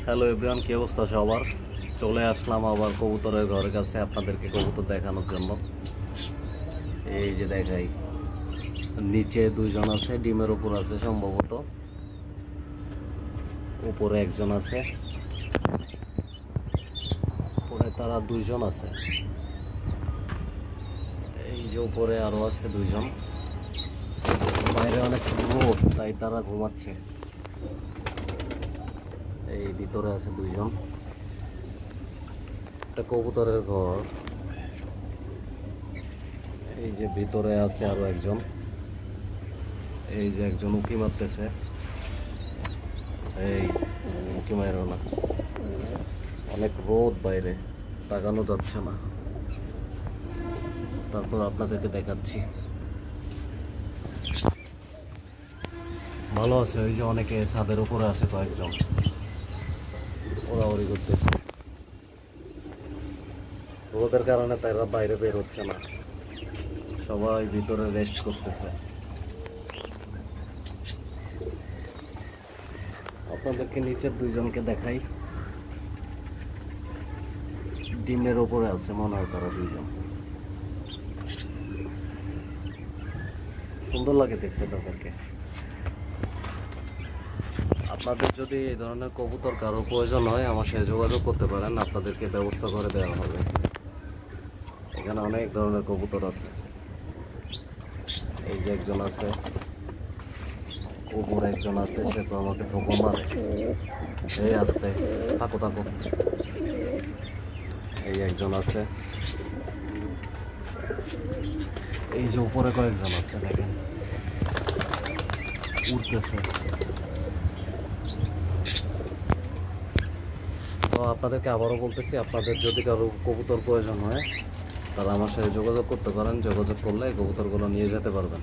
Hello everyone, কি অবস্থা সবার? চলে আসলাম আবার কবুতরের ঘরের কাছে আপনাদেরকে কবুতর দেখানোর জন্য। এই যে দেখাই, নিচে দুইজন আছে, ডিমের উপর আছে সম্ভবত, উপরে একজন আছে, উপরে তারা দুইজন আছে। এই যে উপরে আরো আছে দুইজন। বাইরে অনেক রোদ, তাই তারা ঘুমাচ্ছে। এই ভিতরে আছে দুইজন। একটা কবুতরের ঘর। এই যে ভিতরে আছে আরো একজন। এই যে একজন উঁকি মারতেছে। এই উঁকি মারো না, অনেক রোদ বাইরে, তাকানো যাচ্ছে না। তারপর আপনাদেরকে দেখাচ্ছি। ভালো আছে। ওই যে অনেকে ছাদের উপরে আছে, কয়েকজন ওড়াউড়ি করতেছে। রোদের কারণে তারা বাইরে বের হচ্ছে না, সবাই ভিতরে রেস্ট করতেছে। আপনাদেরকে নিচের দুইজনকে দেখাই। ডিমের ওপরে আছে মনে হয় তারা দুইজন। সুন্দর লাগে দেখতে তাদেরকে। আপনাদের যদি এই ধরনের কবুতর কারো প্রয়োজন হয় আমার সাথে যোগাযোগ করতে পারেন, আপনাদেরকে ব্যবস্থা করে দেওয়া হবে। এখানে অনেক ধরনের কবুতর আছে। এই যে একজন আছে, উপরে একজন আছে, সে তো আমাকে ঠোকর মারে। এই আসতে থাকো থাকো। এই একজন আছে, এই যে উপরে কয়েকজন আছে, দেখেন উঠতেছে। তো আপনাদেরকে আবারও বলতেছি, আপনাদের যদি কারো কবুতর প্রয়োজন হয় তারা আমার সাথে যোগাযোগ করতে পারেন। যোগাযোগ করলে এই কবুতরগুলো নিয়ে যেতে পারবেন।